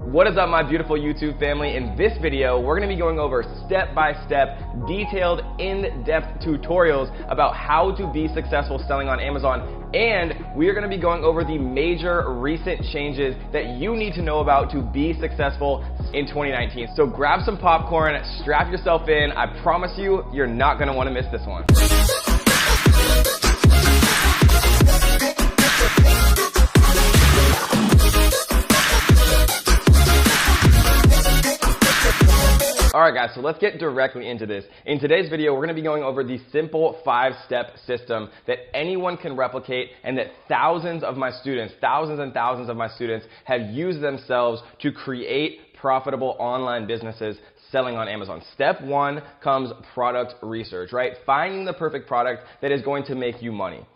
What is up, my beautiful YouTube family? In this video, we're going to be going over step-by-step, detailed, in-depth tutorials about how to be successful selling on Amazon, and we are going to be going over the major recent changes that you need to know about to be successful in 2019. So grab some popcorn, strap yourself in. I promise you, you're not going to want to miss this one. Alright guys, so let's get directly into this. In today's video, we're going to be going over the simple 5-step system that anyone can replicate and that thousands and thousands of my students have used themselves to create profitable online businesses selling on Amazon. Step 1 comes product research, right? Finding the perfect product that is going to make you money.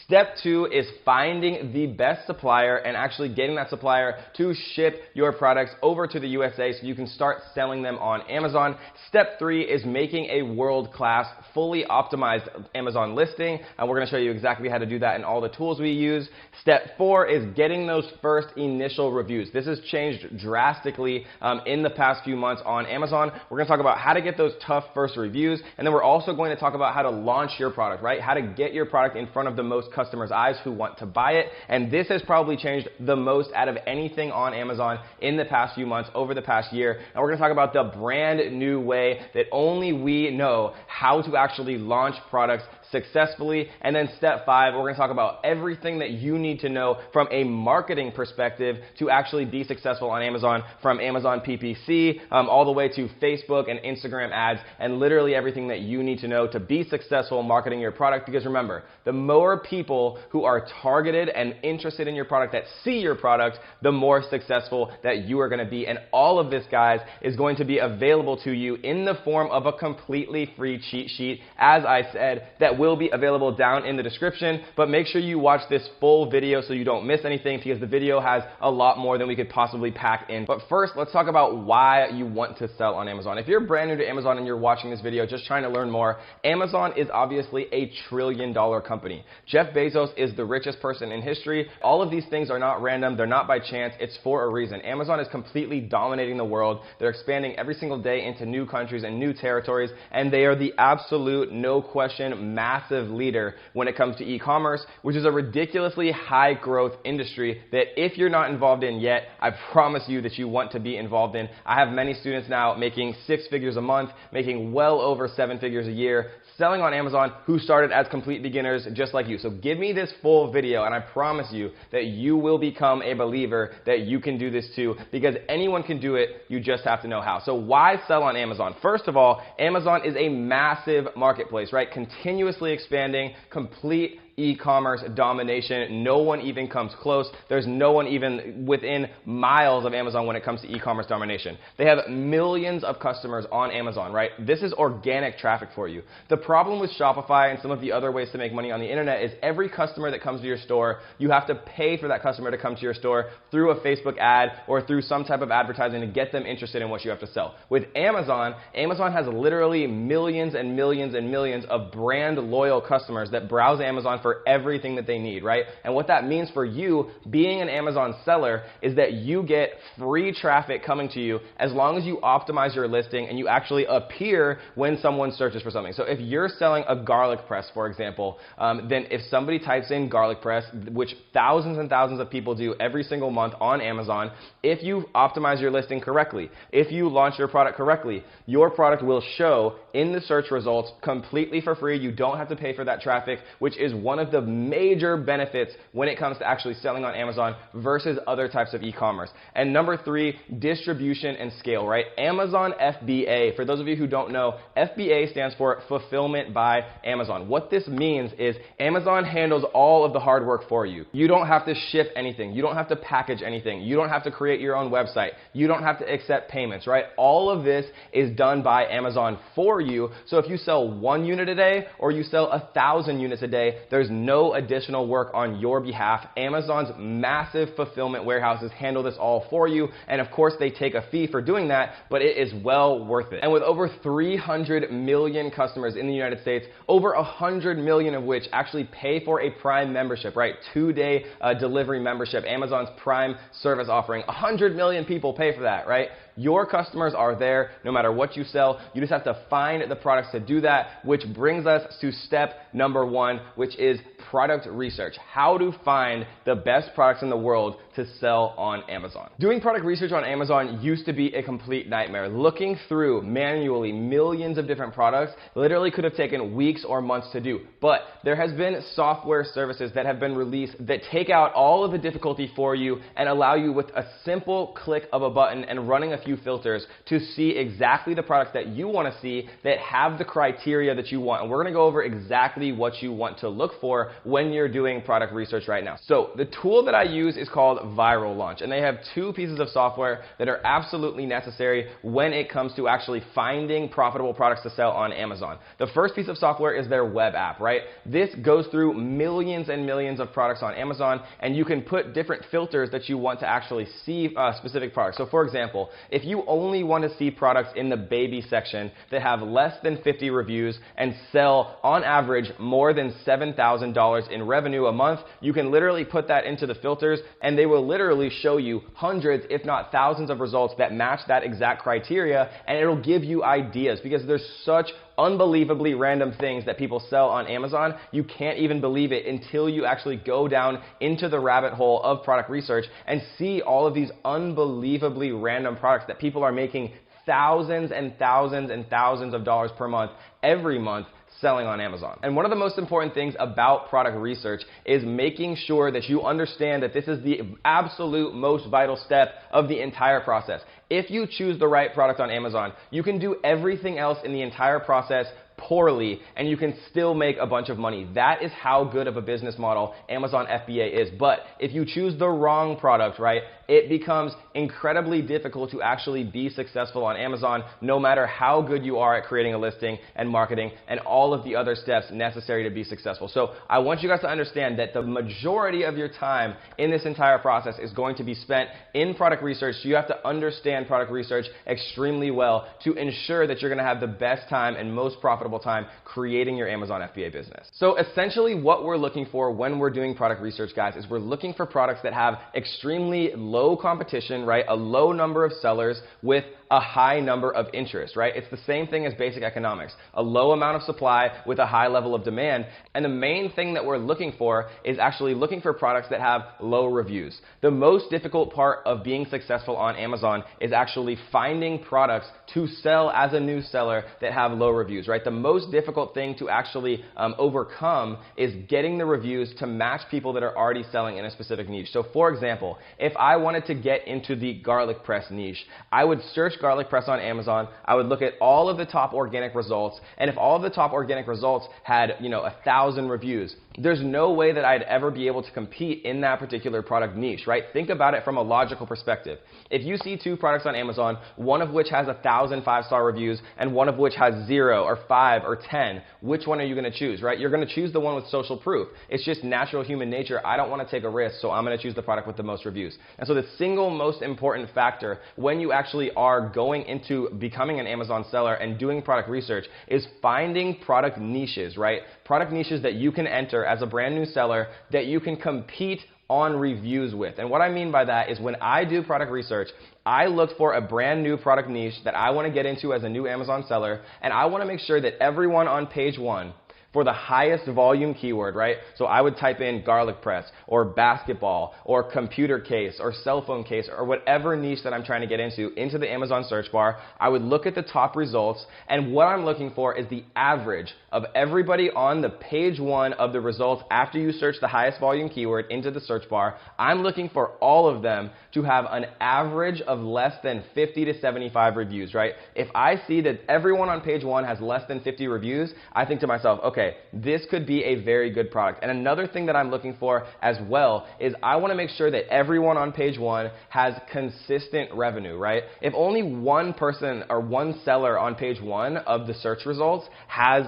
Step 2 is finding the best supplier and actually getting that supplier to ship your products over to the USA so you can start selling them on Amazon. Step 3 is making a world-class, fully optimized Amazon listing, and we're going to show you exactly how to do that and all the tools we use. Step 4 is getting those first initial reviews. This has changed drastically in the past few months on Amazon. We're going to talk about how to get those tough first reviews, and then we're also going to talk about how to launch your product, right? How to get your product in front of the most customers' eyes who want to buy it. And this has probably changed the most out of anything on Amazon in the past few months, over the past year. And we're going to talk about the brand new way that only we know how to actually launch products successfully. And then step 5, we're going to talk about everything that you need to know from a marketing perspective to actually be successful on Amazon, from Amazon PPC all the way to Facebook and Instagram ads, and literally everything that you need to know to be successful marketing your product. Because remember, the more people who are targeted and interested in your product, that see your product, the more successful that you are going to be. And all of this, guys, is going to be available to you in the form of a completely free cheat sheet, as I said, that will be available down in the description. But make sure you watch this full video so you don't miss anything, because the video has a lot more than we could possibly pack in. But first, let's talk about why you want to sell on Amazon. If you're brand new to Amazon and you're watching this video just trying to learn more, Amazon is obviously a $1 trillion company. Jeff Bezos is the richest person in history. All of these things are not random. They're not by chance. It's for a reason. Amazon is completely dominating the world. They're expanding every single day into new countries and new territories, and they are the absolute, no question, massive leader when it comes to e-commerce, which is a ridiculously high growth industry that if you're not involved in yet, I promise you that you want to be involved in. I have many students now making 6 figures a month, making well over 7 figures a year, selling on Amazon, who started as complete beginners just like you. So give me this full video and I promise you that you will become a believer that you can do this too, because anyone can do it. You just have to know how. So why sell on Amazon? First of all, Amazon is a massive marketplace, right? Continuously expanding, complete e-commerce domination. No one even comes close. There's no one even within miles of Amazon when it comes to e-commerce domination. They have millions of customers on Amazon, right? This is organic traffic for you. The problem with Shopify and some of the other ways to make money on the internet is every customer that comes to your store, you have to pay for that customer to come to your store through a Facebook ad or through some type of advertising to get them interested in what you have to sell. With Amazon, Amazon has literally millions and millions and millions of brand loyal customers that browse Amazon for everything that they need, right? And what that means for you being an Amazon seller is that you get free traffic coming to you as long as you optimize your listing and you actually appear when someone searches for something. So if you're selling a garlic press, for example, then if somebody types in garlic press, which thousands and thousands of people do every single month on Amazon, if you optimize your listing correctly, if you launch your product correctly, your product will show in the search results completely for free. You don't have to pay for that traffic, which is one of the major benefits when it comes to actually selling on Amazon versus other types of e-commerce. And number 3, distribution and scale, right? Amazon FBA, for those of you who don't know, FBA stands for Fulfillment by Amazon. What this means is Amazon handles all of the hard work for you. You don't have to ship anything. You don't have to package anything. You don't have to create your own website. You don't have to accept payments, right? All of this is done by Amazon for you. So if you sell 1 unit a day or you sell 1,000 units a day, there's There's no additional work on your behalf. Amazon's massive fulfillment warehouses handle this all for you, and of course they take a fee for doing that, but it is well worth it. And with over 300 million customers in the United States, over 100 million of which actually pay for a Prime membership, right? 2-day delivery membership, Amazon's Prime service offering. 100 million people pay for that, right? Your customers are there no matter what you sell. You just have to find the products to do that, which brings us to step number 1, which is product research. How to find the best products in the world to sell on Amazon. Doing product research on Amazon used to be a complete nightmare. Looking through manually millions of different products literally could have taken weeks or months to do. But there has been software services that have been released that take out all of the difficulty for you and allow you with a simple click of a button and running a few filters to see exactly the products that you want to see that have the criteria that you want. And we're going to go over exactly what you want to look for when you're doing product research right now. So the tool that I use is called Viral Launch, and they have 2 pieces of software that are absolutely necessary when it comes to actually finding profitable products to sell on Amazon. The first piece of software is their web app, right? This goes through millions and millions of products on Amazon, and you can put different filters that you want to actually see specific products. So for example, if you only want to see products in the baby section that have less than 50 reviews and sell on average more than $7,000 in revenue a month, you can literally put that into the filters and they will literally show you hundreds, if not thousands of results that match that exact criteria, and it'll give you ideas because there's such unbelievably random things that people sell on Amazon. You can't even believe it until you actually go down into the rabbit hole of product research and see all of these unbelievably random products that people are making thousands and thousands and thousands of dollars per month, every month, selling on Amazon. And one of the most important things about product research is making sure that you understand that this is the absolute most vital step of the entire process. If you choose the right product on Amazon, you can do everything else in the entire process poorly and you can still make a bunch of money. That is how good of a business model Amazon FBA is. But if you choose the wrong product, right, it becomes incredibly difficult to actually be successful on Amazon, no matter how good you are at creating a listing and marketing and all of the other steps necessary to be successful. So I want you guys to understand that the majority of your time in this entire process is going to be spent in product research. So you have to understand product research extremely well to ensure that you're going to have the best time and most profitable time creating your Amazon FBA business. So essentially what we're looking for when we're doing product research, guys, is we're looking for products that have extremely low competition, right? A low number of sellers with a high number of interest, right? It's the same thing as basic economics. A low amount of supply with a high level of demand. And the main thing that we're looking for is actually looking for products that have low reviews. The most difficult part of being successful on Amazon is actually finding products to sell as a new seller that have low reviews, right? The most difficult thing to actually overcome is getting the reviews to match people that are already selling in a specific niche. So for example, if I wanted to get into the garlic press niche, I would search garlic press on Amazon. I would look at all of the top organic results, and if all of the top organic results had, 1,000 reviews, there's no way that I'd ever be able to compete in that particular product niche, right? Think about it from a logical perspective. If you see 2 products on Amazon, one of which has 1,000 5-star reviews and one of which has 0 or 5 or 10, which one are you going to choose, right? You're going to choose the one with social proof. It's just natural human nature. I don't want to take a risk, so I'm going to choose the product with the most reviews. And so the single most important factor when you actually are going into becoming an Amazon seller and doing product research is finding product niches, right? Product niches that you can enter as a brand new seller that you can compete on reviews with. And what I mean by that is when I do product research, I look for a brand new product niche that I want to get into as a new Amazon seller, and I want to make sure that everyone on page 1 for the highest volume keyword, right? So I would type in garlic press or basketball or computer case or cell phone case or whatever niche that I'm trying to get into the Amazon search bar. I would look at the top results, and what I'm looking for is the average of everybody on the page 1 of the results after you search the highest volume keyword into the search bar. I'm looking for all of them to have an average of less than 50 to 75 reviews, right? If I see that everyone on page 1 has less than 50 reviews, I think to myself, okay, this could be a very good product. And another thing that I'm looking for as well is I want to make sure that everyone on page 1 has consistent revenue, right? If only one person or one seller on page 1 of the search results has,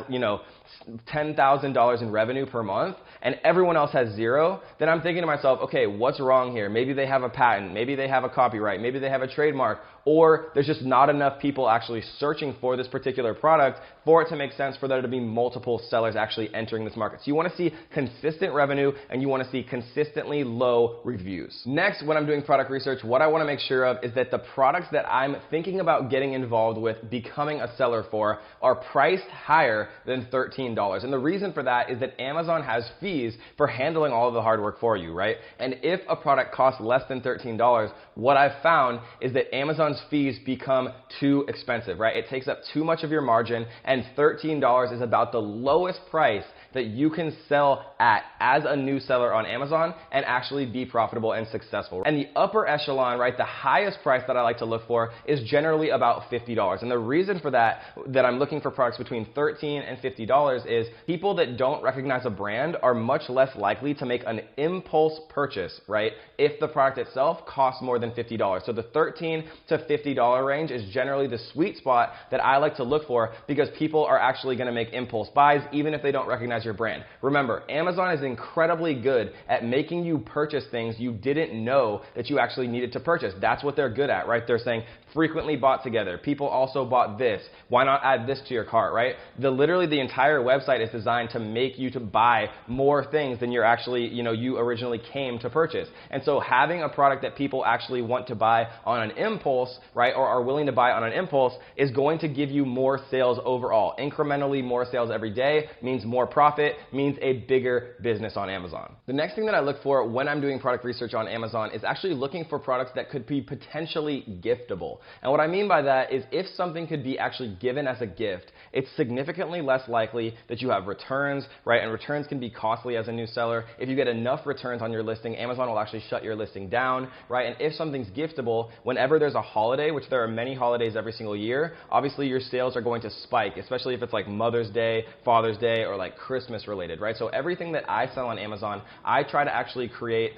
$10,000 in revenue per month and everyone else has zero, then I'm thinking to myself, okay, what's wrong here? Maybe they have a patent, maybe they have a copyright, maybe they have a trademark, or there's just not enough people actually searching for this particular product for it to make sense for there to be multiple sellers actually entering this market. So you want to see consistent revenue and you want to see consistently low reviews. Next, when I'm doing product research, what I want to make sure of is that the products that I'm thinking about getting involved with becoming a seller for are priced higher than $13. And the reason for that is that Amazon has fees for handling all of the hard work for you, right? And if a product costs less than $13, what I've found is that Amazon's fees become too expensive, right? It takes up too much of your margin, and $13 is about the lowest price that you can sell at as a new seller on Amazon and actually be profitable and successful. And the upper echelon, right, the highest price that I like to look for is generally about $50. And the reason for that I'm looking for products between $13 and $50 is people that don't recognize a brand are much less likely to make an impulse purchase, right, if the product itself costs more than $50. So the $13 to $50 range is generally the sweet spot that I like to look for because people are actually going to make impulse buys even if they don't recognize your brand. Remember, Amazon is incredibly good at making you purchase things you didn't know that you actually needed to purchase. That's what they're good at, right? They're saying frequently bought together. People also bought this. Why not add this to your cart, right? Literally the entire website is designed to make you to buy more things than you're actually, you originally came to purchase. And so having a product that people actually want to buy on an impulse, right, or are willing to buy on an impulse is going to give you more sales overall. Incrementally more sales every day means more profit, means a bigger business on Amazon. The next thing that I look for when I'm doing product research on Amazon is actually looking for products that could be potentially giftable. And what I mean by that is if something could be actually given as a gift, it's significantly less likely that you have returns, right? And returns can be costly as a new seller. If you get enough returns on your listing, Amazon will actually shut your listing down, right? And if something's giftable, whenever there's a holiday, which there are many holidays every single year, obviously your sales are going to spike, especially if it's like Mother's Day, Father's Day, or like Christmas related, right? So everything that I sell on Amazon, I try to actually create,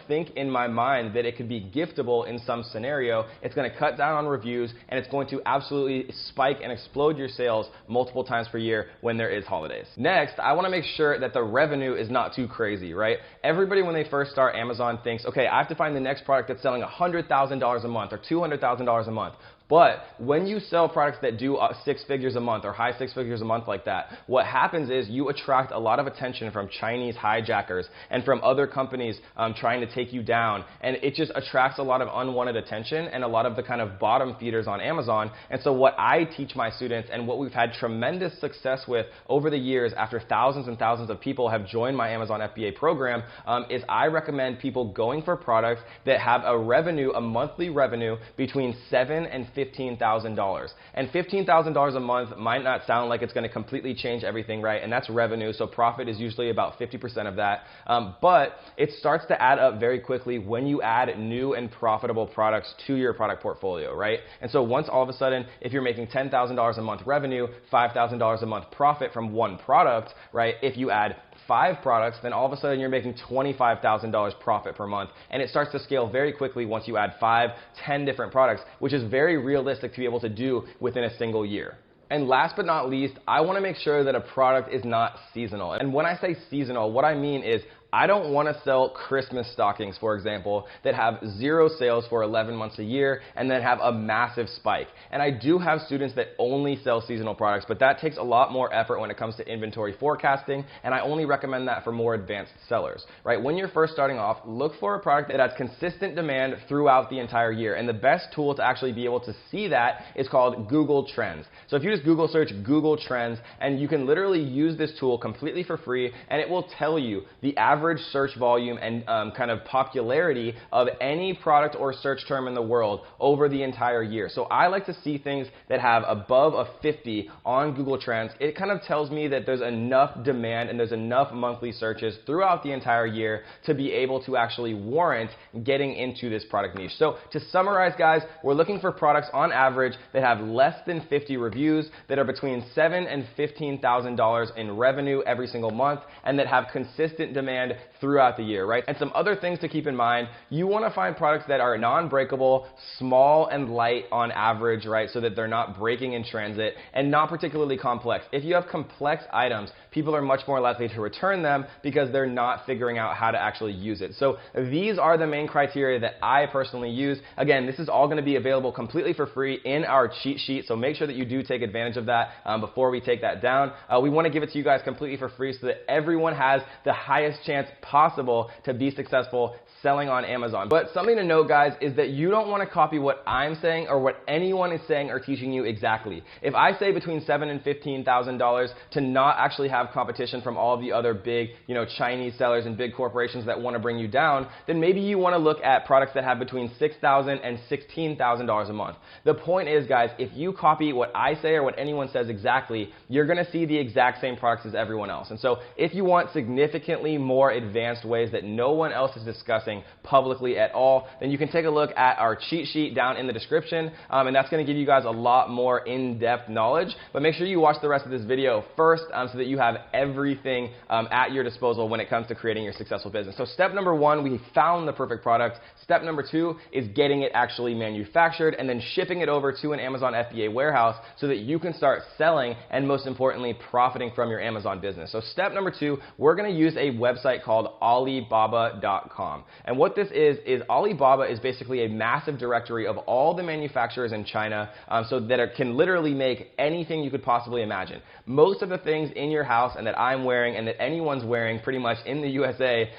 think in my mind that it could be giftable in some scenario. It's going to cut down on reviews and it's going to absolutely spike and explode your sales multiple times per year when there is holidays. Next, I want to make sure that the revenue is not too crazy, right? Everybody when they first start Amazon thinks, okay, I have to find the next product that's selling $100,000 a month or $200,000 a month. But when you sell products that do 6 figures a month or high 6 figures a month like that, what happens is you attract a lot of attention from Chinese hijackers and from other companies trying to take you down. And it just attracts a lot of unwanted attention and a lot of the kind of bottom feeders on Amazon. And so what I teach my students and what we've had tremendous success with over the years after thousands and thousands of people have joined my Amazon FBA program is I recommend people going for products that have a monthly revenue between $7,000 and $15,000. And $15,000 a month might not sound like it's going to completely change everything, right? And that's revenue, so profit is usually about 50% of that. But it starts to add up very quickly when you add new and profitable products to your product portfolio, right? And so once all of a sudden, if you're making $10,000 a month revenue, $5,000 a month profit from one product, right? If you add 5 products, then all of a sudden you're making $25,000 profit per month. And it starts to scale very quickly once you add 5, 10 different products, which is very realistic to be able to do within a single year. And last but not least, I want to make sure that a product is not seasonal. And when I say seasonal, what I mean is I don't want to sell Christmas stockings, for example, that have 0 sales for 11 months a year and then have a massive spike. And I do have students that only sell seasonal products, but that takes a lot more effort when it comes to inventory forecasting, and I only recommend that for more advanced sellers, right? When you're first starting off, look for a product that has consistent demand throughout the entire year. And the best tool to actually be able to see that is called Google Trends. So if you just Google search Google Trends, and you can literally use this tool completely for free, and it will tell you the average search volume and kind of popularity of any product or search term in the world over the entire year. So I like to see things that have above a 50 on Google Trends. It kind of tells me that there's enough demand and there's enough monthly searches throughout the entire year to be able to actually warrant getting into this product niche. So to summarize, guys, we're looking for products on average that have less than 50 reviews, that are between $7,000 and $15,000 in revenue every single month, and that have consistent demand shed throughout the year, right? And some other things to keep in mind, you want to find products that are non-breakable, small and light on average, right? So that they're not breaking in transit, and not particularly complex. If you have complex items, people are much more likely to return them because they're not figuring out how to actually use it. So these are the main criteria that I personally use. Again, this is all going to be available completely for free in our cheat sheet, so make sure that you do take advantage of that before we take that down. We want to give it to you guys completely for free so that everyone has the highest chance possible to be successful selling on Amazon. But something to note, guys, is that you don't want to copy what I'm saying or what anyone is saying or teaching you exactly. If I say between $7,000 and $15,000 to not actually have competition from all of the other big, Chinese sellers and big corporations that want to bring you down, then maybe you want to look at products that have between $6,000 and $16,000 a month. The point is, guys, if you copy what I say or what anyone says exactly, you're going to see the exact same products as everyone else. And so if you want significantly more advanced ways that no one else is discussing publicly at all, then you can take a look at our cheat sheet down in the description, and that's going to give you guys a lot more in-depth knowledge. But make sure you watch the rest of this video first so that you have everything at your disposal when it comes to creating your successful business. So step number one, we found the perfect product. Step number two is getting it actually manufactured and then shipping it over to an Amazon FBA warehouse so that you can start selling and, most importantly, profiting from your Amazon business. So step number two, we're going to use a website called Alibaba.com. And what this is Alibaba is basically a massive directory of all the manufacturers in China, so that it can literally make anything you could possibly imagine. Most of the things in your house and that I'm wearing and that anyone's wearing pretty much in the USA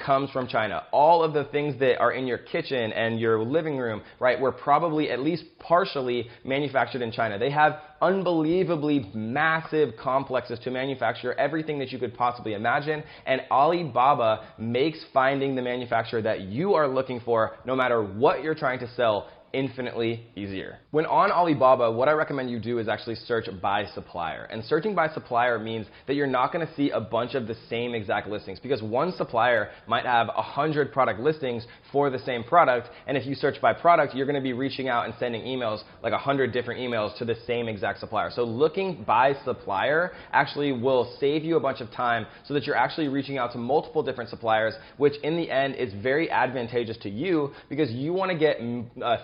comes from China. All of the things that are in your kitchen and your living room, right, were probably at least partially manufactured in China. They have unbelievably massive complexes to manufacture everything that you could possibly imagine, and Alibaba makes finding the manufacturer that you are looking for, no matter what you're trying to sell, infinitely easier. When on Alibaba, what I recommend you do is actually search by supplier. And searching by supplier means that you're not going to see a bunch of the same exact listings, because one supplier might have 100 product listings for the same product, and if you search by product, you're going to be reaching out and sending emails, like 100 different emails to the same exact supplier. So looking by supplier actually will save you a bunch of time so that you're actually reaching out to multiple different suppliers, which in the end is very advantageous to you because you want to get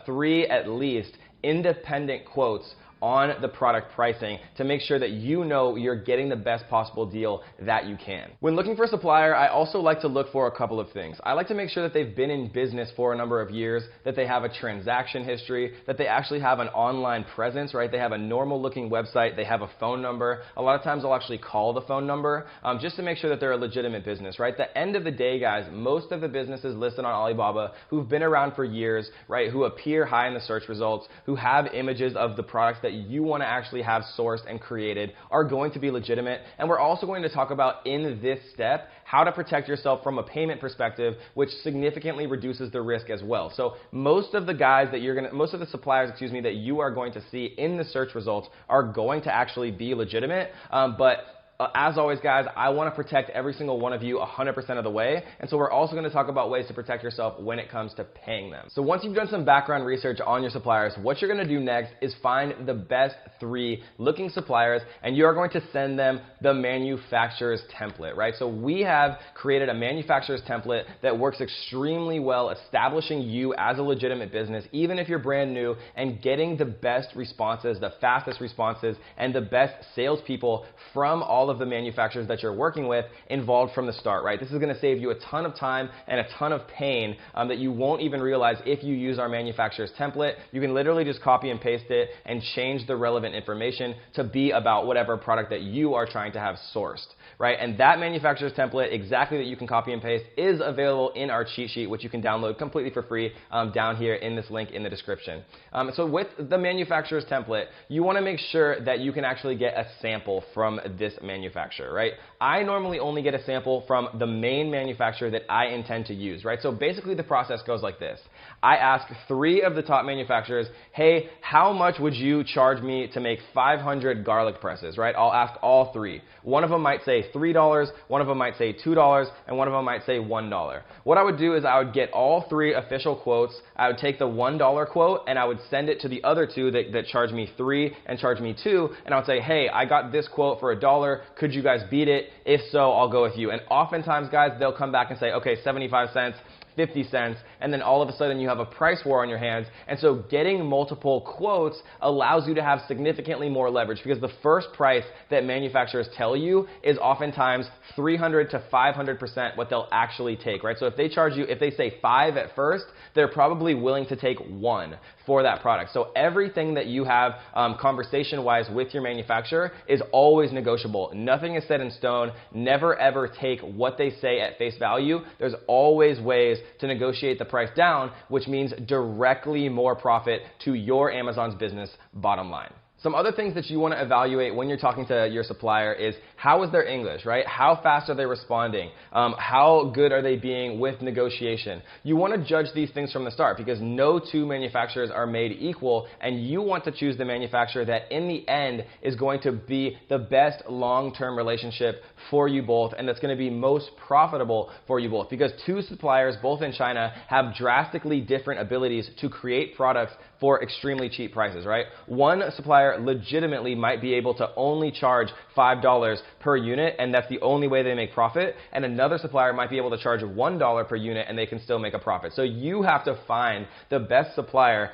3 at least independent quotes on the product pricing to make sure that you know you're getting the best possible deal that you can. When looking for a supplier, I also like to look for a couple of things. I like to make sure that they've been in business for a number of years, that they have a transaction history, that they actually have an online presence, right? They have a normal looking website, they have a phone number. A lot of times I'll actually call the phone number just to make sure that they're a legitimate business, right? At the end of the day, guys, most of the businesses listed on Alibaba who've been around for years, right, who appear high in the search results, who have images of the products that you want to actually have sourced and created, are going to be legitimate. And we're also going to talk about in this step how to protect yourself from a payment perspective, which significantly reduces the risk as well. So most of the suppliers, that you are going to see in the search results are going to actually be legitimate, but as always, guys, I want to protect every single one of you 100% of the way, and so we're also going to talk about ways to protect yourself when it comes to paying them. So once you've done some background research on your suppliers, what you're going to do next is find the best 3 looking suppliers, and you're going to send them the manufacturer's template, right? So we have created a manufacturer's template that works extremely well, establishing you as a legitimate business, even if you're brand new, and getting the best responses, the fastest responses, and the best salespeople from all of the manufacturers that you're working with involved from the start, right? This is going to save you a ton of time and a ton of pain that you won't even realize if you use our manufacturer's template. You can literally just copy and paste it and change the relevant information to be about whatever product that you are trying to have sourced, right? And that manufacturer's template, exactly that you can copy and paste, is available in our cheat sheet, which you can download completely for free down here in this link in the description. So with the manufacturer's template, you want to make sure that you can actually get a sample from this manufacturer, right? I normally only get a sample from the main manufacturer that I intend to use, right? So basically the process goes like this. I ask 3 of the top manufacturers, hey, how much would you charge me to make 500 garlic presses, right? I'll ask all 3. One of them might say $3, one of them might say $2, and one of them might say $1. What I would do is I would get all 3 official quotes. I would take the $1 quote and I would send it to the other 2 that charge me $3 and charge me $2, and I would say, hey, I got this quote for $1. Could you guys beat it? If so, I'll go with you. And oftentimes, guys, they'll come back and say, okay, 75 cents, 50 cents, and then all of a sudden you have a price war on your hands. And so getting multiple quotes allows you to have significantly more leverage, because the first price that manufacturers tell you is oftentimes 300 to 500% what they'll actually take, right? So if they charge you, if they say 5 at first, they're probably willing to take 1 for that product. So everything that you have conversation-wise with your manufacturer is always negotiable. Nothing is set in stone. Never ever take what they say at face value. There's always ways to negotiate the price down, which means directly more profit to your Amazon's business bottom line. Some other things that you want to evaluate when you're talking to your supplier is, how is their English, right? How fast are they responding? How good are they being with negotiation? You want to judge these things from the start, because no two manufacturers are made equal, and you want to choose the manufacturer that in the end is going to be the best long-term relationship for you both, and that's going to be most profitable for you both, because two suppliers, both in China, have drastically different abilities to create products for extremely cheap prices, right? One supplier legitimately might be able to only charge $5 per unit, and that's the only way they make profit, and another supplier might be able to charge $1 per unit and they can still make a profit. So you have to find the best supplier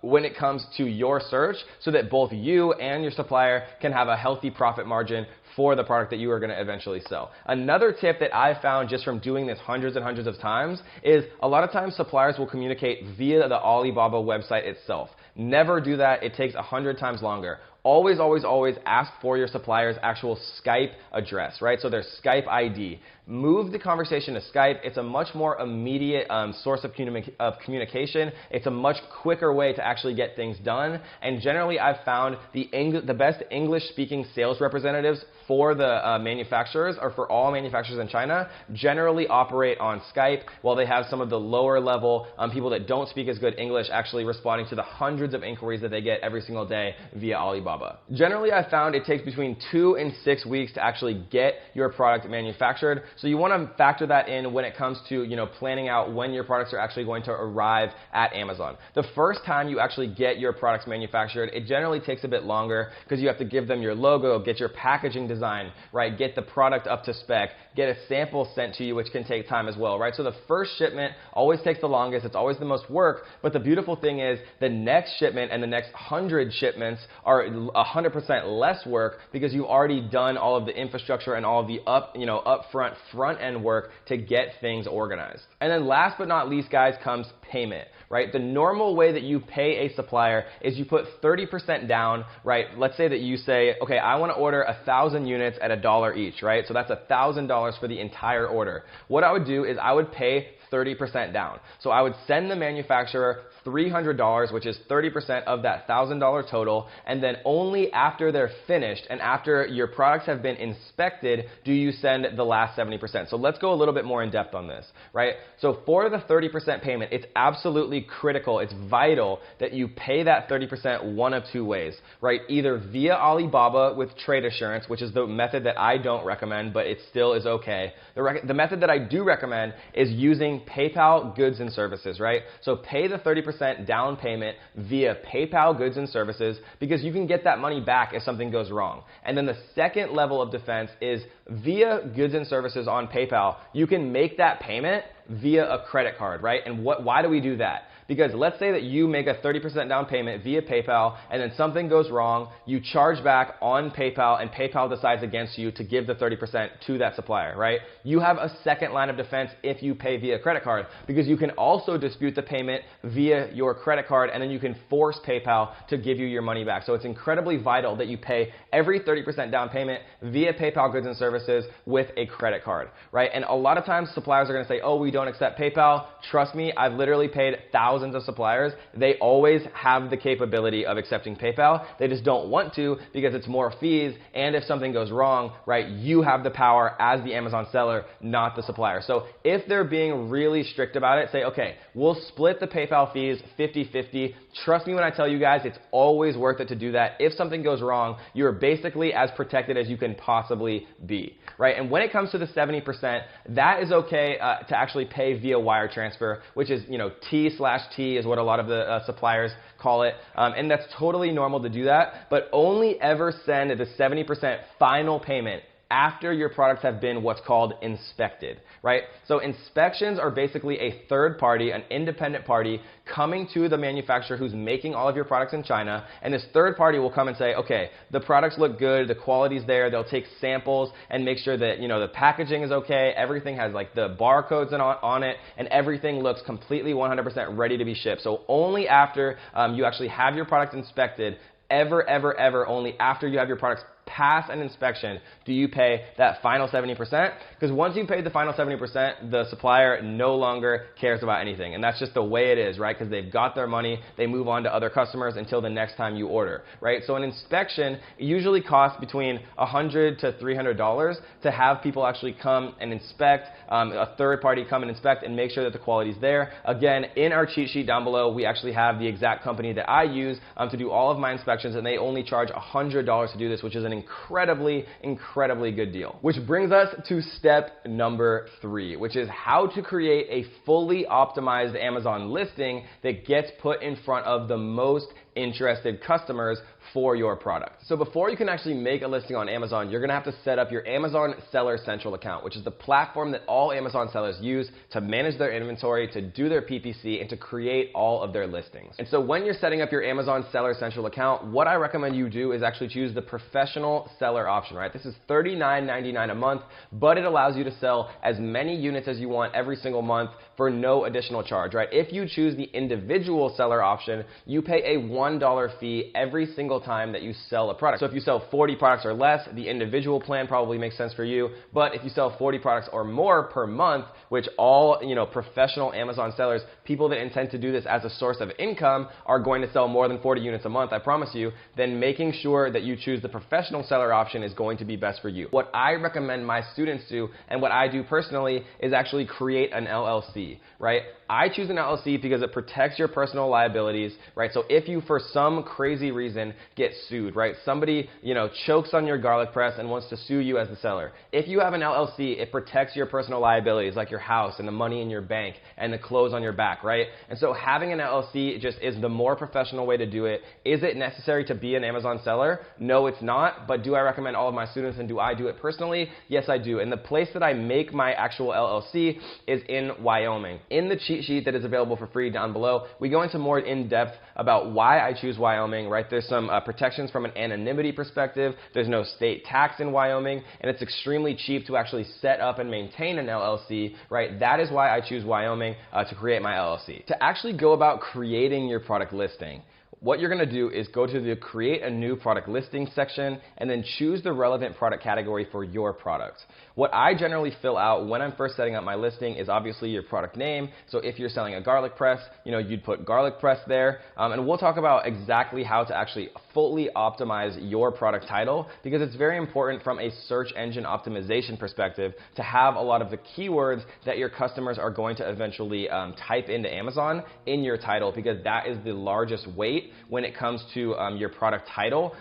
when it comes to your search, so that both you and your supplier can have a healthy profit margin for the product that you are going to eventually sell. Another tip that I found just from doing this hundreds and hundreds of times is, a lot of times suppliers will communicate via the Alibaba website itself. Never do that. It takes 100 times longer. Always, always, always ask for your supplier's actual Skype address, right? So their Skype ID. Move the conversation to Skype. It's a much more immediate source of communication. It's a much quicker way to actually get things done. And generally, I've found the best English-speaking sales representatives for the manufacturers, or for all manufacturers in China, generally operate on Skype, while they have some of the lower level people that don't speak as good English actually responding to the hundreds of inquiries that they get every single day via Alibaba. Generally, I've found it takes between 2 and 6 weeks to actually get your product manufactured. So you want to factor that in when it comes to, planning out when your products are actually going to arrive at Amazon. The first time you actually get your products manufactured, it generally takes a bit longer, because you have to give them your logo, get your packaging design, right? Get the product up to spec, get a sample sent to you, which can take time as well, right? So the first shipment always takes the longest. It's always the most work. But the beautiful thing is, the next shipment and the next 100 shipments are 100% less work, because you've already done all of the infrastructure and all of the upfront front-end work to get things organized. And then last but not least, guys, comes payment, right? The normal way that you pay a supplier is you put 30% down, right? Let's say that you say, okay, I want to order 1,000 units at $1 each, right? So that's $1,000 for the entire order. What I would do is I would pay 30% down. So I would send the manufacturer $300, which is 30% of that $1,000 total, and then only after they're finished and after your products have been inspected do you send the last 70%. So let's go a little bit more in depth on this, right? So for the 30% payment, it's absolutely critical, it's vital that you pay that 30% one of two ways, right? Either via Alibaba with trade assurance, which is the method that I don't recommend, but it still is okay. The method that I do recommend is using PayPal goods and services, right? So pay the 30% down payment via PayPal goods and services, because you can get that money back if something goes wrong. And then the second level of defense is via goods and services on PayPal, you can make that payment via a credit card, right? And why do we do that? Because let's say that you make a 30% down payment via PayPal, and then something goes wrong, you charge back on PayPal, and PayPal decides against you to give the 30% to that supplier, right? You have a second line of defense if you pay via credit card, because you can also dispute the payment via your credit card, and then you can force PayPal to give you your money back. So it's incredibly vital that you pay every 30% down payment via PayPal goods and services with a credit card, right? And a lot of times suppliers are going to say, oh, we don't accept PayPal. Trust me, I've literally paid thousands of suppliers. They always have the capability of accepting PayPal. They just don't want to, because it's more fees, and if something goes wrong, right, you have the power as the Amazon seller, not the supplier. So if they're being really strict about it, say, okay, we'll split the PayPal fees 50-50. Trust me when I tell you guys, it's always worth it to do that. If something goes wrong, you're basically as protected as you can possibly be, right? And when it comes to the 70%, that is okay to actually pay via wire transfer, which is, T/. T is what a lot of the suppliers call it. And that's totally normal to do that, but only ever send the 70% final payment after your products have been what's called inspected, right? So inspections are basically a third party, an independent party coming to the manufacturer who's making all of your products in China, and this third party will come and say, okay, the products look good, the quality's there, they'll take samples and make sure that, you know, the packaging is okay, everything has like the barcodes on it, and everything looks completely 100% ready to be shipped. So only after you actually have your product inspected, ever, only after you have your products pass an inspection do you pay that final 70%, because once you paid the final 70%, the supplier no longer cares about anything, and that's just the way it is, right? Because they've got their money, they move on to other customers until the next time you order, right? So an inspection usually costs between $100 to $300 to have people actually come and inspect, a third party come and inspect and make sure that the quality is there. Again, in our cheat sheet down below, we actually have the exact company that I use to do all of my inspections, and they only charge $100 to do this, which is an incredibly good deal. Which brings us to step number 3, which is how to create a fully optimized Amazon listing that gets put in front of the most interested customers for your product. So before you can actually make a listing on Amazon, you're gonna have to set up your Amazon Seller Central account, which is the platform that all Amazon sellers use to manage their inventory, to do their PPC, and to create all of their listings. And so when you're setting up your Amazon Seller Central account, what I recommend you do is actually choose the professional seller option, right? This is $39.99 a month, but it allows you to sell as many units as you want every single month for no additional charge, right? If you choose the individual seller option, you pay a $1 fee every single time that you sell a product. So if you sell 40 products or less, the individual plan probably makes sense for you. But if you sell 40 products or more per month, which all, you know, professional Amazon sellers, people that intend to do this as a source of income, are going to sell more than 40 units a month, I promise you, then making sure that you choose the professional seller option is going to be best for you. What I recommend my students do, and what I do personally, is actually create an LLC, right? I choose an LLC because it protects your personal liabilities, right? So if you, for some crazy reason, get sued, right? Somebody, you know, chokes on your garlic press and wants to sue you as the seller. If you have an LLC, it protects your personal liabilities, like your house and the money in your bank and the clothes on your back, right? And so having an LLC just is the more professional way to do it. Is it necessary to be an Amazon seller? No, it's not. But do I recommend all of my students, and do I do it personally? Yes, I do. And the place that I make my actual LLC is in Wyoming. In the cheat sheet that is available for free down below, we go into more in depth about why I choose Wyoming, right? There's some protections from an anonymity perspective. There's no state tax in Wyoming, and it's extremely cheap to actually set up and maintain an LLC, right? That is why I choose Wyoming to create my LLC. To actually go about creating your product listing, what you're going to do is go to the Create a New Product Listing section and then choose the relevant product category for your product. What I generally fill out when I'm first setting up my listing is obviously your product name. So if you're selling a garlic press, you know, you'd put garlic press there. And we'll talk about exactly how to actually fully optimize your product title, because it's very important from a search engine optimization perspective to have a lot of the keywords that your customers are going to eventually type into Amazon in your title, because that is the largest weight when it comes to your product title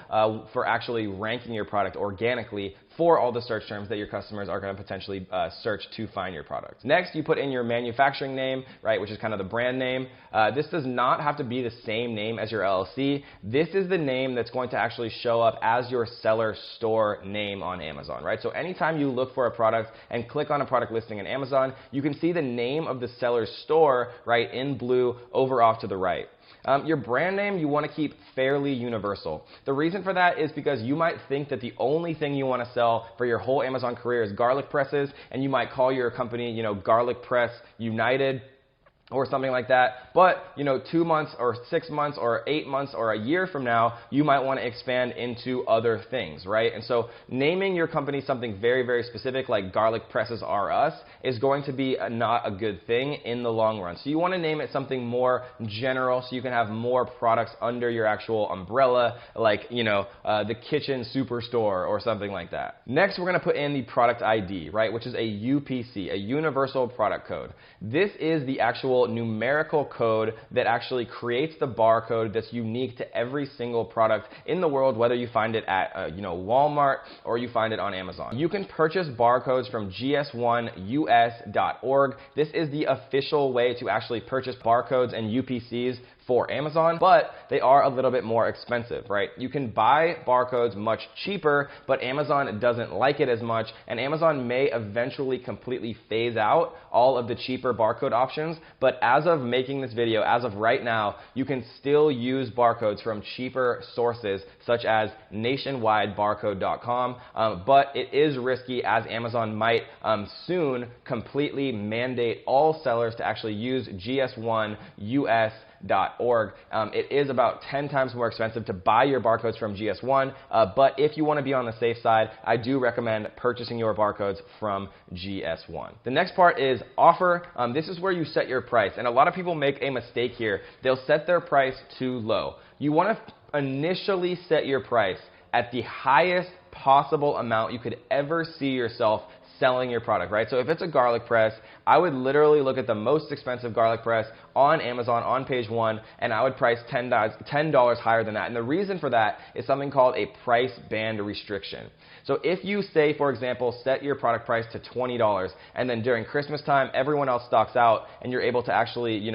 for actually ranking your product organically for all the search terms that your customers are going to potentially search to find your product. Next, you put in your manufacturing name, right, which is kind of the brand name. This does not have to be the same name as your LLC. This is the name that's going to actually show up as your seller store name on Amazon, right? So anytime you look for a product and click on a product listing in Amazon, you can see the name of the seller's store, right, in blue over off to the right. Your brand name you want to keep fairly universal. The reason for that is because you might think that the only thing you want to sell for your whole Amazon career is garlic presses, and you might call your company, you know, Garlic Press United or something like that. But, you know, 2 months or 6 months or 8 months or a year from now, you might want to expand into other things, right? And so naming your company something very specific like Garlic Presses R Us is going to be not a good thing in the long run. So you want to name it something more general so you can have more products under your actual umbrella, like, you know, the Kitchen Superstore or something like that. Next, we're going to put in the product ID, right, which is a UPC, a Universal Product Code. This is the actual actual numerical code that actually creates the barcode that's unique to every single product in the world, whether you find it at Walmart or you find it on Amazon. You can purchase barcodes from gs1us.org. This is the official way to actually purchase barcodes and UPCs for Amazon, but they are a little bit more expensive, right? You can buy barcodes much cheaper, but Amazon doesn't like it as much, and Amazon may eventually completely phase out all of the cheaper barcode options, but as of making this video, as of right now, you can still use barcodes from cheaper sources such as nationwidebarcode.com, but it is risky as Amazon might soon completely mandate all sellers to actually use gs1us.org. It is about 10 times more expensive to buy your barcodes from GS1, but if you want to be on the safe side, I do recommend purchasing your barcodes from GS1. The next part is offer. This is where you set your price, and a lot of people make a mistake here. They'll set their price too low. You want to initially set your price at the highest possible amount you could ever see yourself selling your product, right? So if it's a garlic press, I would literally look at the most expensive garlic press on Amazon on page 1, and I would price $10 higher than that. And the reason for that is something called a price band restriction. So if you say, for example, set your product price to $20, and then during Christmas time, everyone else stocks out, and you're able to actually,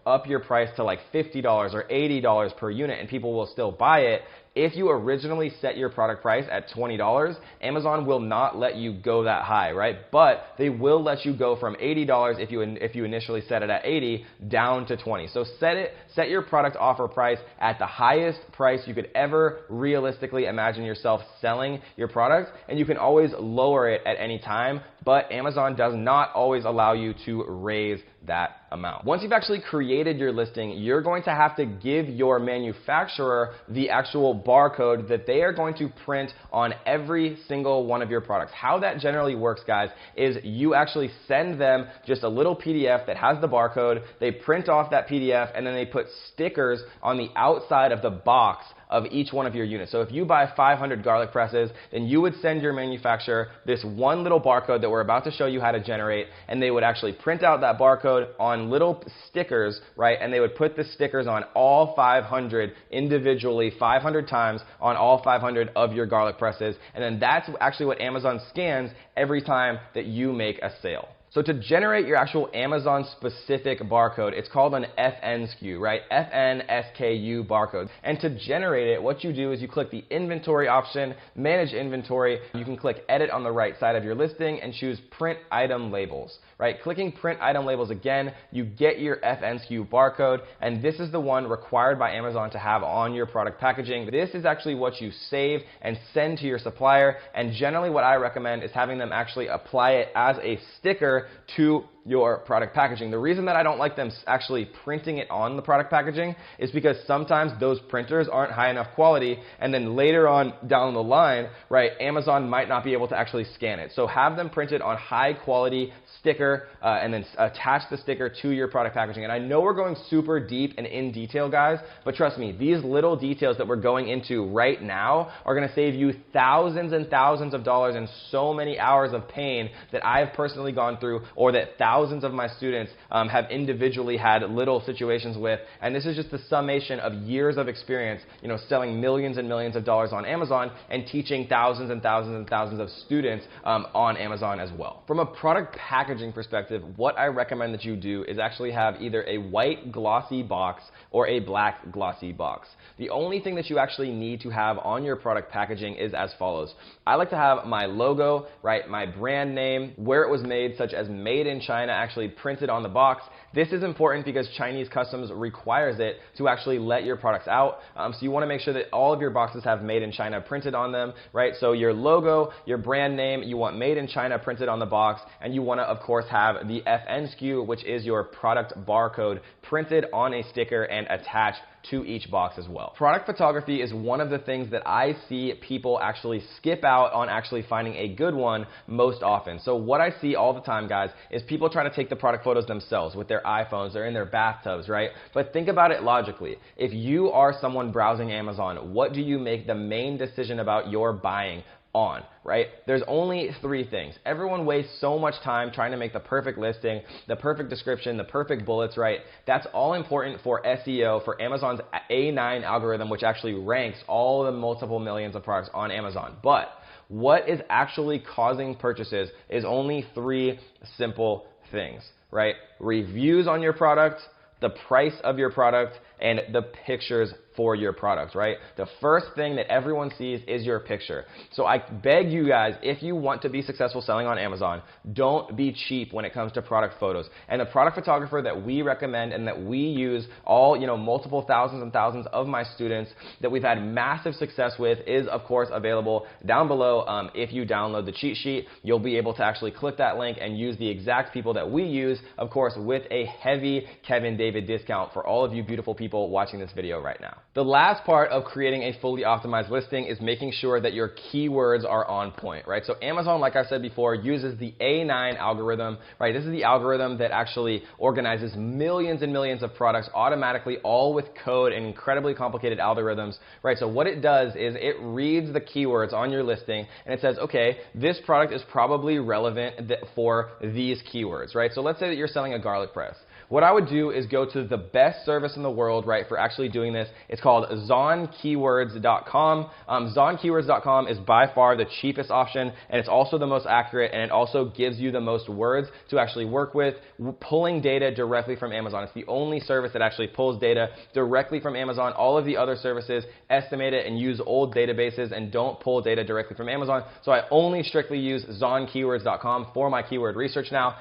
up your price to like $50 or $80 per unit, and people will still buy it. If you originally set your product price at $20, Amazon will not let you go that high, right? But they will let you go from $80 if you initially set it at $80 down to $20. So set your product offer price at the highest price you could ever realistically imagine yourself selling your product, and you can always lower it at any time, but Amazon does not always allow you to raise that amount. Once you've actually created your listing, you're going to have to give your manufacturer the actual barcode that they are going to print on every single one of your products. How that generally works, guys, is you actually send them just a little PDF that has the barcode, they print off that PDF, and then they put stickers on the outside of the box of each one of your units. So if you buy 500 garlic presses, then you would send your manufacturer this one little barcode that we're about to show you how to generate, and they would actually print out that barcode on little stickers, right? And they would put the stickers on all 500 individually, 500 times on all 500 of your garlic presses, and then that's actually what Amazon scans every time that you make a sale. So to generate your actual Amazon specific barcode, it's called an FNSKU, right? FNSKU barcode. And to generate it, what you do is you click the inventory option, manage inventory. You can click edit on the right side of your listing and choose print item labels, right? Clicking print item labels again, you get your FNSKU barcode, and this is the one required by Amazon to have on your product packaging. This is actually what you save and send to your supplier, and generally what I recommend is having them actually apply it as a sticker to your product packaging. The reason that I don't like them actually printing it on the product packaging is because sometimes those printers aren't high enough quality, and then later on down the line, right, Amazon might not be able to actually scan it. So have them printed on high quality sticker and then attach the sticker to your product packaging. And I know we're going super deep and in detail, guys, but trust me, these little details that we're going into right now are going to save you thousands and thousands of dollars and so many hours of pain that I've personally gone through, or that thousands of my students have individually had little situations with. And this is just the summation of years of experience, selling millions and millions of dollars on Amazon and teaching thousands and thousands and thousands of students on Amazon as well. From a product packaging perspective, what I recommend that you do is actually have either a white glossy box or a black glossy box. The only thing that you actually need to have on your product packaging is as follows. I like to have my logo, right, my brand name, where it was made, such as made in China, actually printed on the box. This is important because Chinese customs requires it to actually let your products out. So you want to make sure that all of your boxes have made in China printed on them, right? So your logo, your brand name, you want made in China printed on the box, and you want to, of course, have the FNSKU, which is your product barcode, printed on a sticker and attached to each box as well. Product photography is one of the things that I see people actually skip out on actually finding a good one most often. So what I see all the time, guys, is people try to take the product photos themselves with their iPhones or in their bathtubs, right? But think about it logically. If you are someone browsing Amazon, what do you make the main decision about your buying? on, right? There's only 3 things. Everyone wastes so much time trying to make the perfect listing, the perfect description, the perfect bullets, right? That's all important for SEO, for Amazon's A9 algorithm, which actually ranks all the multiple millions of products on Amazon. But what is actually causing purchases is only 3 simple things, right? Reviews on your product, the price of your product, and the pictures for your product, right? The first thing that everyone sees is your picture. So I beg you guys, if you want to be successful selling on Amazon, don't be cheap when it comes to product photos. And the product photographer that we recommend and that we use, all, multiple thousands and thousands of my students that we've had massive success with, is of course available down below. If you download the cheat sheet, you'll be able to actually click that link and use the exact people that we use, of course, with a heavy Kevin David discount for all of you beautiful people watching this video right now. The last part of creating a fully optimized listing is making sure that your keywords are on point, right? So Amazon, like I said before, uses the A9 algorithm, right? This is the algorithm that actually organizes millions and millions of products automatically, all with code and incredibly complicated algorithms, right? So what it does is it reads the keywords on your listing and it says, okay, this product is probably relevant for these keywords, right? So let's say that you're selling a garlic press. What I would do is go to the best service in the world, right, for actually doing this. It's called zonkeywords.com. Zonkeywords.com is by far the cheapest option, and it's also the most accurate, and it also gives you the most words to actually work with, pulling data directly from Amazon. It's the only service that actually pulls data directly from Amazon. All of the other services estimate it and use old databases and don't pull data directly from Amazon. So I only strictly use zonkeywords.com for my keyword research now.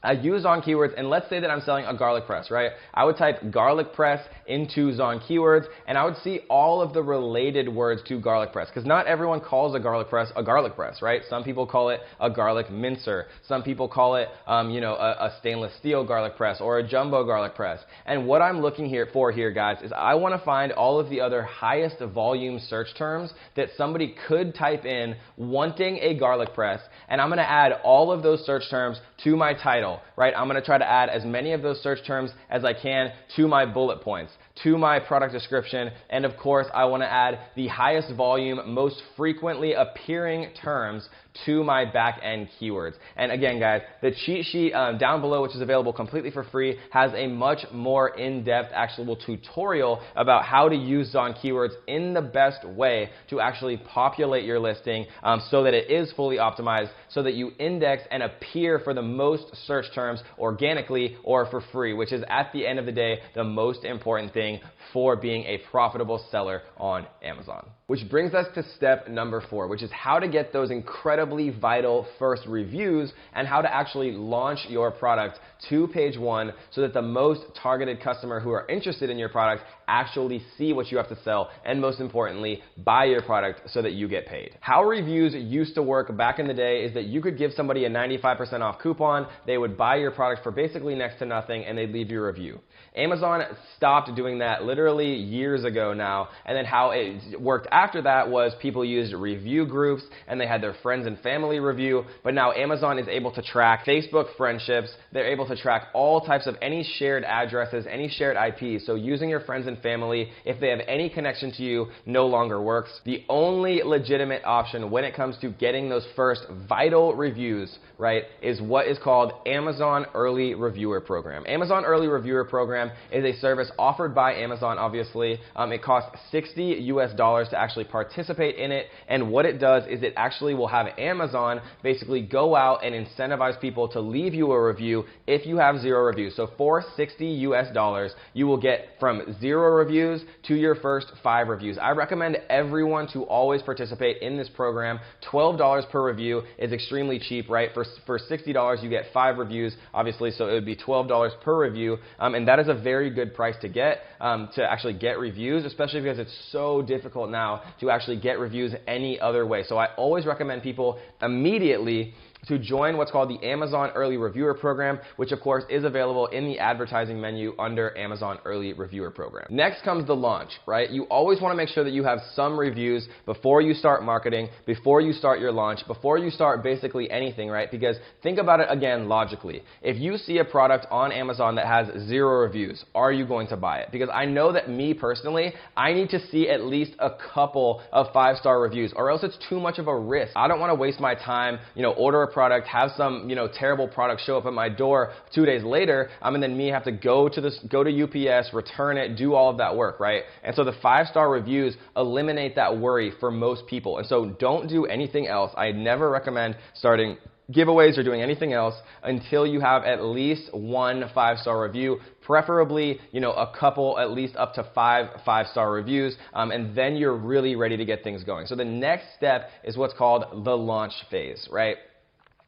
I use on keywords, and let's say that I'm selling a garlic press, right? I would type garlic press into Zon keywords, and I would see all of the related words to garlic press, because not everyone calls a garlic press, right? Some people call it a garlic mincer. Some people call it, a stainless steel garlic press or a jumbo garlic press. And what I'm looking for here, guys, is I want to find all of the other highest volume search terms that somebody could type in wanting a garlic press, and I'm going to add all of those search terms to my title, right? I'm going to try to add as many of those search terms as I can to my bullet points, to my product description, and of course, I want to add the highest volume, most frequently appearing terms to my back-end keywords. And again, guys, the cheat sheet down below, which is available completely for free, has a much more in-depth actual tutorial about how to use Zon keywords in the best way to actually populate your listing so that it is fully optimized, so that you index and appear for the most search terms organically or for free, which is at the end of the day the most important thing for being a profitable seller on Amazon. Which brings us to step number 4, which is how to get those incredibly vital first reviews and how to actually launch your product to page 1 so that the most targeted customer who are interested in your product actually see what you have to sell and, most importantly, buy your product so that you get paid. How reviews used to work back in the day is that you could give somebody a 95% off coupon, they would buy your product for basically next to nothing, and they'd leave you a review. Amazon stopped doing that literally years ago now, and then how it worked after that was people used review groups and they had their friends and family review, but now Amazon is able to track Facebook friendships, they're able to track all types of any shared addresses, any shared IPs, so using your friends and family, if they have any connection to you, no longer works. The only legitimate option when it comes to getting those first vital reviews, right, is what is called Amazon Early Reviewer Program. Amazon Early Reviewer Program is a service offered by Amazon, obviously. It costs $60 to actually participate in it, and what it does is it actually will have Amazon basically go out and incentivize people to leave you a review if you have 0 reviews. So for $60, you will get from 0 reviews to your first 5 reviews. I recommend everyone to always participate in this program. $12 per review is extremely cheap, right? For $60, you get 5 reviews, obviously, so it would be $12 per review, and that is a very good price to get, to actually get reviews, especially because it's so difficult now to actually get reviews any other way. So I always recommend people immediately to join what's called the Amazon Early Reviewer Program, which of course is available in the advertising menu under Amazon Early Reviewer Program. Next comes the launch, right? You always want to make sure that you have some reviews before you start marketing, before you start your launch, before you start basically anything, right? Because think about it again logically. If you see a product on Amazon that has 0 reviews, are you going to buy it? Because I know that me personally, I need to see at least a couple of 5-star reviews, or else it's too much of a risk. I don't want to waste my time, order a product, have some, terrible product show up at my door 2 days later, and then me have to go to UPS, return it, do all of that work, right? And so the 5-star reviews eliminate that worry for most people. And so don't do anything else. I never recommend starting giveaways or doing anything else until you have at least 1 5-star review, preferably, a couple, at least up to 5 5-star reviews, and then you're really ready to get things going. So the next step is what's called the launch phase, right?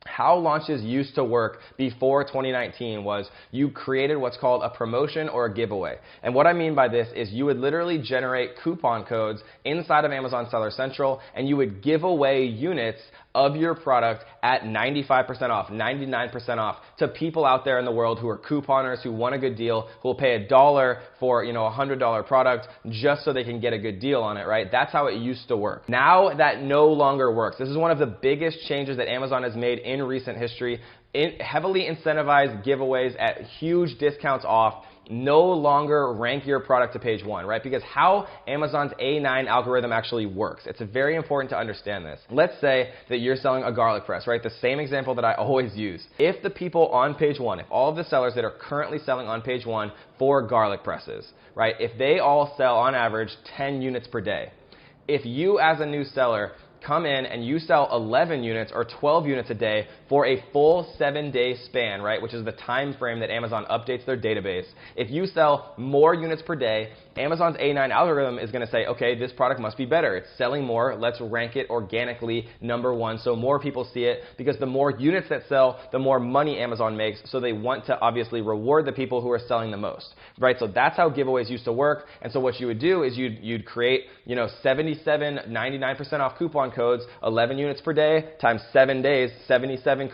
How launches used to work before 2019 was you created what's called a promotion or a giveaway. And what I mean by this is you would literally generate coupon codes inside of Amazon Seller Central, and you would give away units of your product at 95% off, 99% off to people out there in the world who are couponers, who want a good deal, who will pay $1 for a $100 product just so they can get a good deal on it, right? That's how it used to work. Now that no longer works. This is one of the biggest changes that Amazon has made in recent history. Heavily incentivized giveaways at huge discounts off no longer rank your product to page 1, right? Because how Amazon's A9 algorithm actually works, it's very important to understand this. Let's say that you're selling a garlic press, right? The same example that I always use. If the people on page 1, if all of the sellers that are currently selling on page 1 for garlic presses, right? If they all sell on average 10 units per day, if you as a new seller come in and you sell 11 units or 12 units a day for a full 7-day span, right, which is the time frame that Amazon updates their database. If you sell more units per day, Amazon's A9 algorithm is going to say, okay, this product must be better. It's selling more. Let's rank it organically #1 so more people see it, because the more units that sell, the more money Amazon makes, so they want to obviously reward the people who are selling the most, right? So that's how giveaways used to work. And so what you would do is you'd create, 77 99% off coupon codes, 11 units per day times 7 days, 77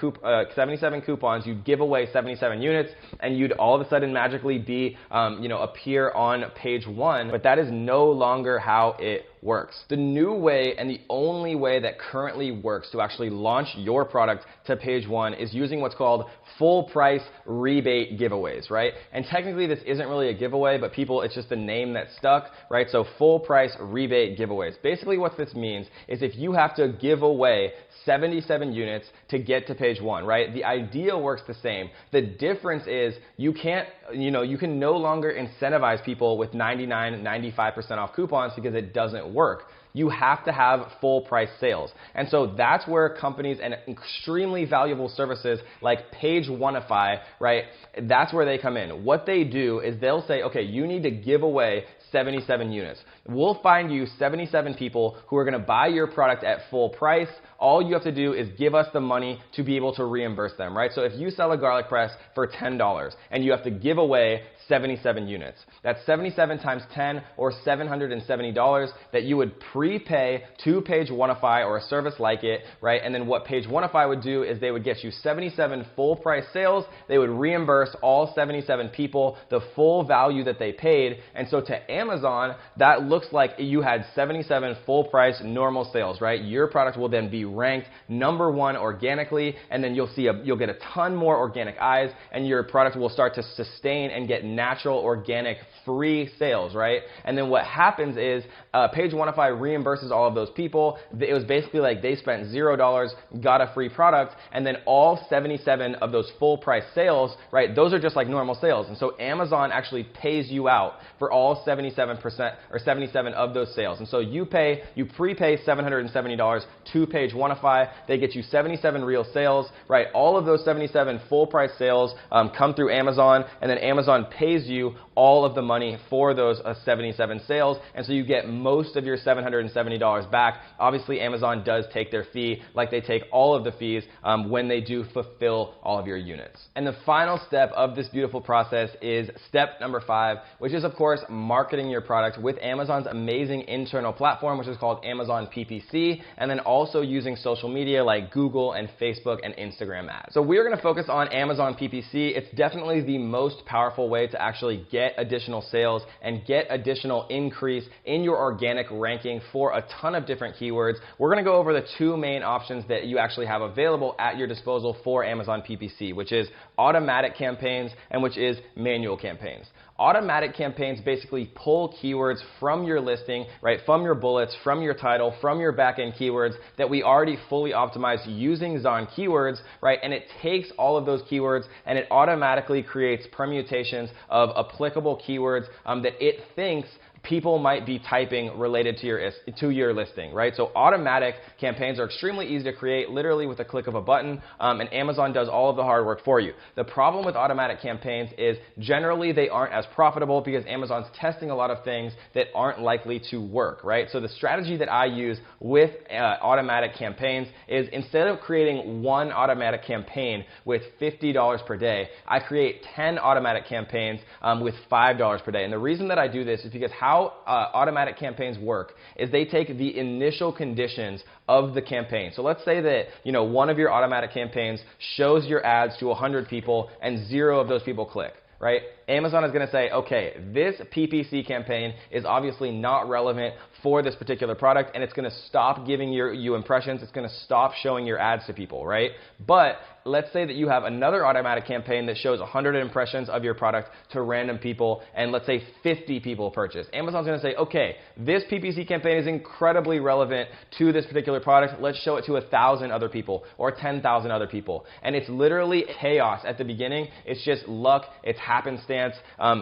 coupons. You'd give away 77 units, and you'd all of a sudden magically be, appear on page 1. But that is no longer how it works. The new way, and the only way that currently works to actually launch your product to page 1, is using what's called full price rebate giveaways, right? And technically this isn't really a giveaway, but it's just the name that stuck, right? So full price rebate giveaways. Basically what this means is if you have to give away 77 units to get to page 1, right? The idea works the same. The difference is you can no longer incentivize people with 99, 95% off coupons because it doesn't work. You have to have full price sales. And so that's where companies and extremely valuable services like Pageoneify, right? That's where they come in. What they do is they'll say, okay, you need to give away 77 units. We'll find you 77 people who are going to buy your product at full price. All you have to do is give us the money to be able to reimburse them, right? So if you sell a garlic press for $10 and you have to give away 77 units, that's 77 times 10 or $770 that you would prepay to Pageoneify or a service like it, right? And then what Pageoneify would do is they would get you 77 full price sales. They would reimburse all 77 people the full value that they paid. And so to Amazon, that looks like you had 77 full price normal sales, right? Your product will then be ranked #1 organically, and then you'll get a ton more organic eyes, and your product will start to sustain and get natural, organic, free sales, right? And then what happens is Pageoneify reimburses all of those people. It was basically like they spent $0, got a free product, and then all 77 of those full price sales, right, those are just like normal sales. And so Amazon actually pays you out for all 77% or 77 of those sales. And so you prepay $770 to Pageoneify. They get you 77 real sales, right? All of those 77 full price sales come through Amazon, and then Amazon pays you all of the money for those 77 sales, and so you get most of your $770 back. Obviously, Amazon does take their fee, like they take all of the fees when they do fulfill all of your units. And the final step of this beautiful process is step number 5, which is, of course, marketing your product with Amazon's amazing internal platform, which is called Amazon PPC, and then also using social media like Google and Facebook and Instagram ads. So we're going to focus on Amazon PPC. It's definitely the most powerful way to actually get additional sales and get additional increase in your organic ranking for a ton of different keywords. We're going to go over the 2 main options that you actually have available at your disposal for Amazon PPC, which is automatic campaigns and which is manual campaigns. Automatic campaigns basically pull keywords from your listing, right, from your bullets, from your title, from your backend keywords that we already fully optimized using Zon Keywords, right, and it takes all of those keywords and it automatically creates permutations of applicable keywords that it thinks people might be typing related to your listing, right? So automatic campaigns are extremely easy to create, literally with a click of a button, and Amazon does all of the hard work for you. The problem with automatic campaigns is generally they aren't as profitable because Amazon's testing a lot of things that aren't likely to work, right? So the strategy that I use with automatic campaigns is instead of creating one automatic campaign with $50 per day, I create 10 automatic campaigns with $5 per day. And the reason that I do this is because how automatic campaigns work is they take the initial conditions of the campaign. So let's say that, you know, one of your automatic campaigns shows your ads to 100 people and 0 of those people click, right? Amazon is going to say, okay, this PPC campaign is obviously not relevant for this particular product, and it's going to stop giving you impressions. It's going to stop showing your ads to people, right? But let's say that you have another automatic campaign that shows 100 impressions of your product to random people, and let's say 50 people purchase. Amazon's going to say, okay, this PPC campaign is incredibly relevant to this particular product. Let's show it to 1,000 other people or 10,000 other people. And it's literally chaos at the beginning. It's just luck. It's happenstance.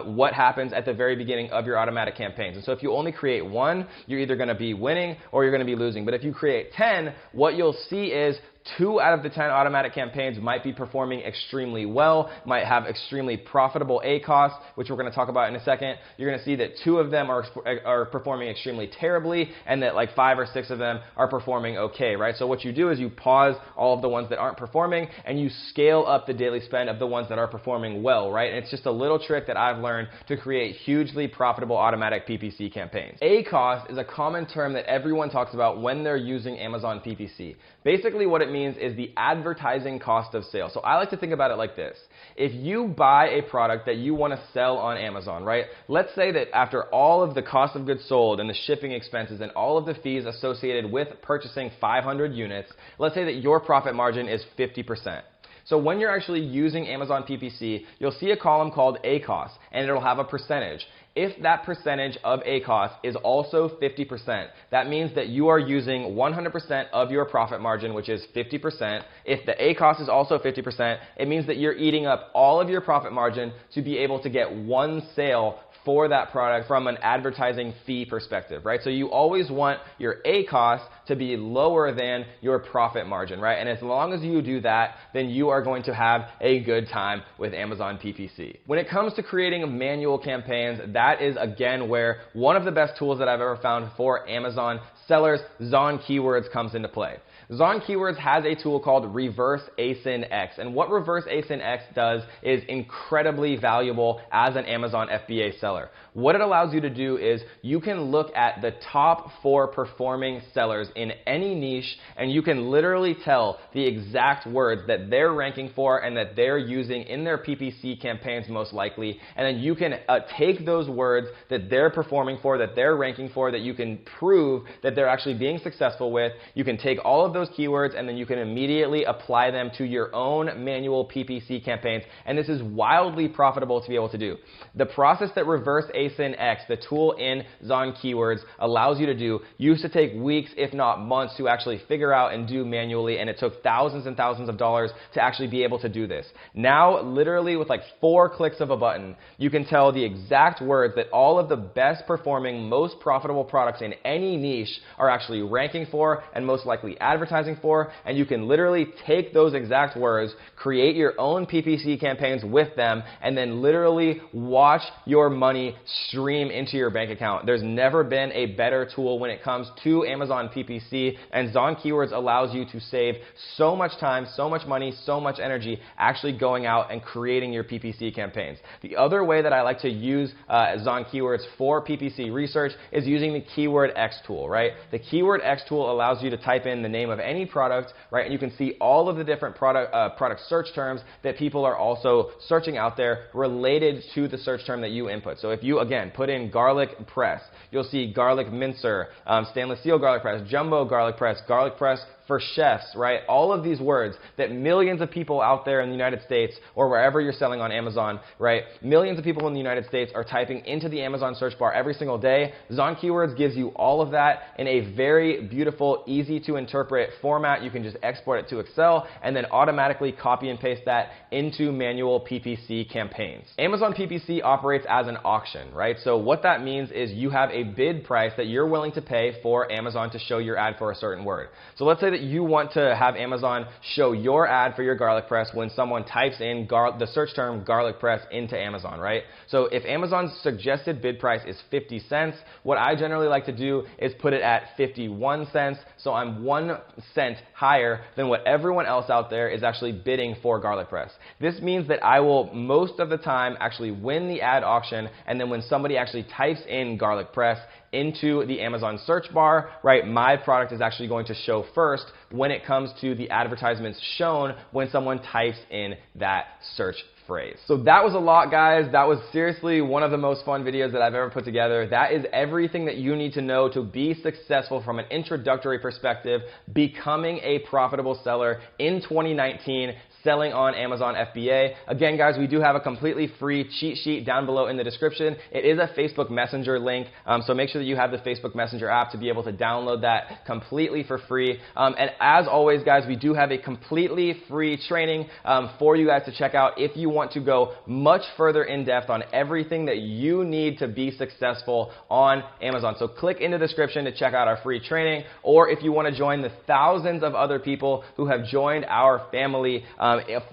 What happens at the very beginning of your automatic campaigns. And so if you only create one, you're either going to be winning or you're going to be losing. But if you create 10, what you'll see is 2 out of the 10 automatic campaigns might be performing extremely well, might have extremely profitable ACoS, which we're going to talk about in a second. You're going to see that 2 of them are performing extremely terribly, and that like 5 or 6 of them are performing okay, right? So what you do is you pause all of the ones that aren't performing, and you scale up the daily spend of the ones that are performing well, right? And it's just a little trick that I've learned to create hugely profitable automatic PPC campaigns. ACoS is a common term that everyone talks about when they're using Amazon PPC. Basically what it means is the advertising cost of sale. So I like to think about it like this. If you buy a product that you want to sell on Amazon, right? Let's say that after all of the cost of goods sold and the shipping expenses and all of the fees associated with purchasing 500 units, let's say that your profit margin is 50%. So when you're actually using Amazon PPC, you'll see a column called ACoS, and it'll have a percentage. If that percentage of ACoS is also 50%, that means that you are using 100% of your profit margin, which is 50%. If the ACoS is also 50%, it means that you're eating up all of your profit margin to be able to get one sale for that product from an advertising fee perspective, right? So you always want your ACoS to be lower than your profit margin, right? And as long as you do that, then you are going to have a good time with Amazon PPC. When it comes to creating manual campaigns, that is again where one of the best tools that I've ever found for Amazon sellers, Zon Keywords, comes into play. Zon Keywords has a tool called Reverse ASIN X, and what Reverse ASIN X does is incredibly valuable as an Amazon FBA seller. What it allows you to do is you can look at the top 4 performing sellers in any niche, and you can literally tell the exact words that they're ranking for and that they're using in their PPC campaigns most likely, and then you can take those words that they're performing for, that they're ranking for, that you can prove that they're actually being successful with. You can take all of those keywords and then you can immediately apply them to your own manual PPC campaigns, and this is wildly profitable to be able to do. The process that Reverse ASIN X, the tool in Zon Keywords, allows you to do used to take weeks, if not months, to actually figure out and do manually, and it took thousands and thousands of dollars to actually be able to do this. Now, literally with like 4 clicks of a button, you can tell the exact words words that all of the best performing, most profitable products in any niche are actually ranking for and most likely advertising for, and you can literally take those exact words, create your own PPC campaigns with them, and then literally watch your money stream into your bank account. There's never been a better tool when it comes to Amazon PPC, and Zon Keywords allows you to save so much time, so much money, so much energy actually going out and creating your PPC campaigns. The other way that I like to use Zon Keywords for PPC research is using the Keyword X tool, right? The Keyword X tool allows you to type in the name of any product, right? And you can see all of the different product search terms that people are also searching out there related to the search term that you input. So if you, again, put in garlic press, you'll see garlic mincer, stainless steel garlic press, jumbo garlic press for chefs, right? All of these words that millions of people out there in the United States or wherever you're selling on Amazon, right? Millions of people in the United States are typing into the Amazon search bar every single day. Zon Keywords gives you all of that in a very beautiful, easy to interpret format. You can just export it to Excel and then automatically copy and paste that into manual PPC campaigns. Amazon PPC operates as an auction, right? So what that means is you have a bid price that you're willing to pay for Amazon to show your ad for a certain word. So let's say that you want to have Amazon show your ad for your garlic press when someone types in the search term garlic press into Amazon, right? So if Amazon's suggested bid price is 50 cents, what I generally like to do is put it at 51 cents, so I'm 1 cent higher than what everyone else out there is actually bidding for garlic press. This means that I will most of the time actually win the ad auction, and then when somebody actually types in garlic press into the Amazon search bar, right, my product is actually going to show first when it comes to the advertisements shown when someone types in that search phrase. So that was a lot, guys. That was seriously one of the most fun videos that I've ever put together. That is everything that you need to know to be successful from an introductory perspective, becoming a profitable seller in 2019, selling on Amazon FBA. Again, guys, we do have a completely free cheat sheet down below in the description. It is a Facebook Messenger link, so make sure that you have the Facebook Messenger app to be able to download that completely for free. And as always, guys, we do have a completely free training for you guys to check out if you want to go much further in depth on everything that you need to be successful on Amazon. So click in the description to check out our free training, or if you want to join the thousands of other people who have joined our family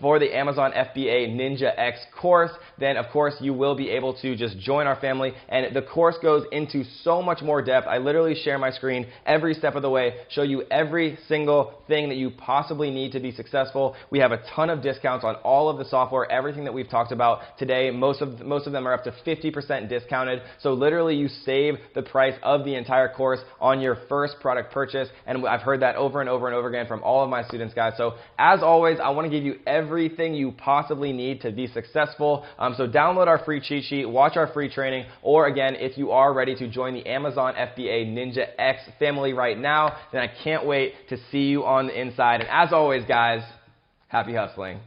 for the Amazon FBA Ninja X course, then of course you will be able to just join our family, and the course goes into so much more depth. I literally share my screen every step of the way, show you every single thing that you possibly need to be successful. We have a ton of discounts on all of the software, everything that we've talked about today. Most of them are up to 50% discounted, so literally you save the price of the entire course on your first product purchase, and I've heard that over and over and over again from all of my students, guys. So as always, I want to give you everything you possibly need to be successful. So download our free cheat sheet, watch our free training, or again, if you are ready to join the Amazon FBA Ninja X family right now, then I can't wait to see you on the inside. And as always, guys, happy hustling.